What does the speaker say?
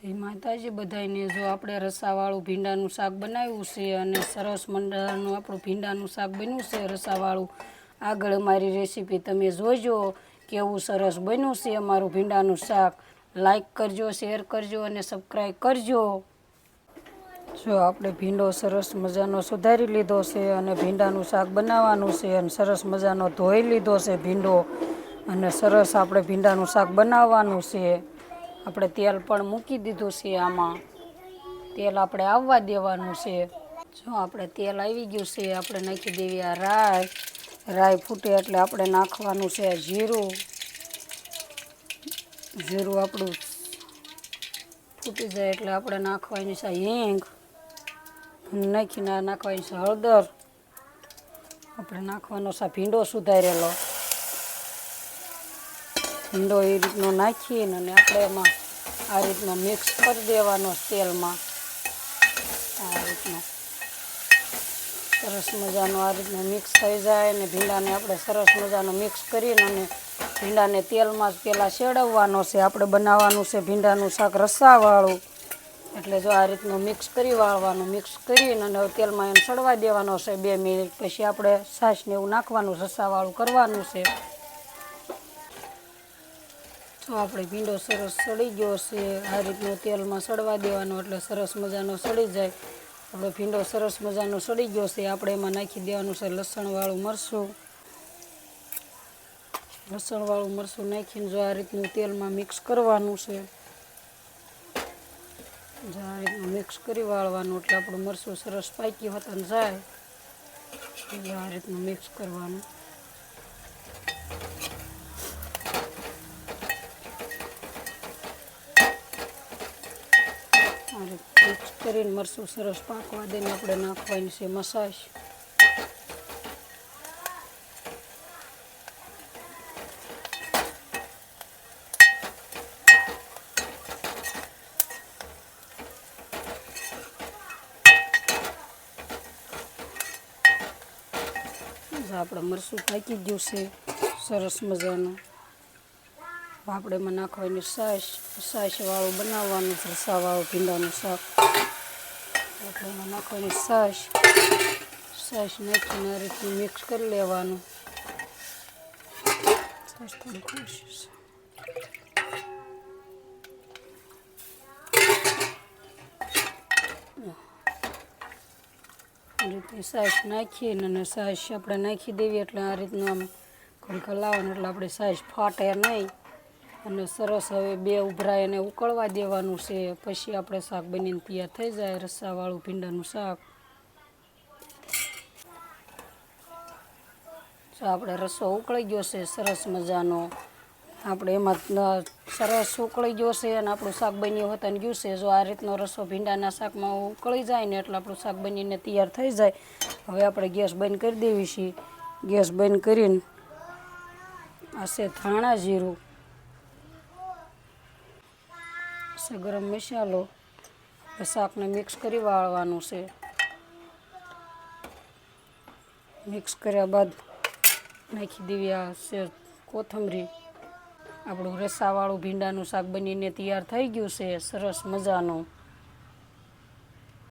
જય માતાજી બધાને। જો આપણે રસાવાળું ભીંડાનું શાક બનાવ્યું છે અને સરસ મંડાનું આપણું ભીંડાનું શાક બન્યું છે રસાવાળું। આગળ અમારી રેસીપી તમે જોજો કેવું સરસ બન્યું છે અમારું ભીંડાનું શાક। લાઈક કરજો, શેર કરજો અને સબસ્ક્રાઈબ કરજો। જો આપણે ભીંડો સરસ મજાનો સુધારી લીધો છે અને ભીંડાનું શાક બનાવવાનું છે અને સરસ મજાનો ધોઈ લીધો છે ભીંડો અને સરસ આપણે ભીંડાનું શાક બનાવવાનું છે। આપણે તેલ પણ મૂકી દીધું છે આમાં, તેલ આપણે આવવા દેવાનું છે। જો આપણે તેલ આવી ગયું છે, આપણે નાખી દેવી આ રાઈ। રાઈ ફૂટે એટલે આપણે નાખવાનું છે જીરું। જીરું આપણું ફૂટી જાય એટલે આપણે નાખવાની છે હિંગ। નાખીને નાખવાની છે હળદર। આપણે નાખવાનો છે ભીંડો સુધારેલો। ભીંડો એ રીતનો નાખીને અને આપણે એમાં આ રીતનો મિક્સ કરી દેવાનો તેલમાં। આ રીતનો સરસ મજાનો આ રીતનો મિક્સ થઈ જાય અને ભીંડાને આપણે સરસ મજાનો મિક્સ કરીને અને ભીંડાને તેલમાં જ પહેલાં શેડવવાનો છે। આપણે બનાવવાનું છે ભીંડાનું શાક રસાવાળું, એટલે જો આ રીતનું મિક્સ કરી વાળવાનું। મિક્સ કરીને અને તેલમાં એને સડવા દેવાનો છે 2 મિનિટ, પછી આપણે છાશને એવું નાખવાનું, રસાવાળું કરવાનું છે। જો આપણે ભીંડો સરસ સડી ગયો છે, આ રીતનો તેલમાં સડવા દેવાનો એટલે સરસ મજાનો સડી જાય। આપણો ભીંડો સરસ મજાનો સડી ગયો છે, આપણે એમાં નાખી દેવાનું છે લસણવાળું મરચું। લસણવાળું મરચું નાખીને જો આ રીતનું તેલમાં મિક્સ કરવાનું છે। જો આ રીતનું મિક્સ કરી વાળવાનું એટલે આપણું મરચું સરસ પાકી હોતા જાય। જો આ રીતનું મિક્સ કરવાનું। આ રીતે મિક્સ કરીને મરચું સરસ પાકવા દઈને આપણે નાખવાની છે મસાજ। આપણે મરચું પાકી ગયું છે સરસ મજાનું। આપણે એમાં નાખવાની છાશવાળું બનાવવાનું છે રસાવાળું ભીંડાનું શાક। આપણે એમાં નાખવાની છાશ નાખીને આ રીતનું મિક્સ કરી લેવાનું। છાશ થોડી ખુશી છે। આ રીતે છાશ નાખીને અને છાશ આપણે નાખી દેવી એટલે આ રીતનું આમ ઘડીક હલાવવાનું એટલે આપણે છાશ ફાટે નહીં અને સરસ હવે 2 ઉભરાય એને ઉકળવા દેવાનું છે। પછી આપણે શાક બનીને તૈયાર થઈ જાય રસાવાળું ભીંડાનું શાક। જો આપણે રસો ઉકળી ગયો છે સરસ મજાનો, આપણે એમાં સરસ ઉકળી ગયો છે અને આપણું શાક બન્યું હોતાને ગયું છે। જો આ રીતનો રસો ભીંડાના શાકમાં ઉકળી જાય ને એટલે આપણું શાક બનીને તૈયાર થઈ જાય। હવે આપણે ગેસ બંધ કરી દેવી છે। ગેસ બંધ કરીને આ છે ધાણા જીરું, છે ગરમ મસાલો, શાકને મિક્સ કરી વાળવાનું છે। મિક્સ કર્યા બાદ નાખી દેવી આ છે કોથમરી। આપણું રસાવાળું ભીંડાનું શાક બનીને તૈયાર થઈ ગયું છે સરસ મજાનું।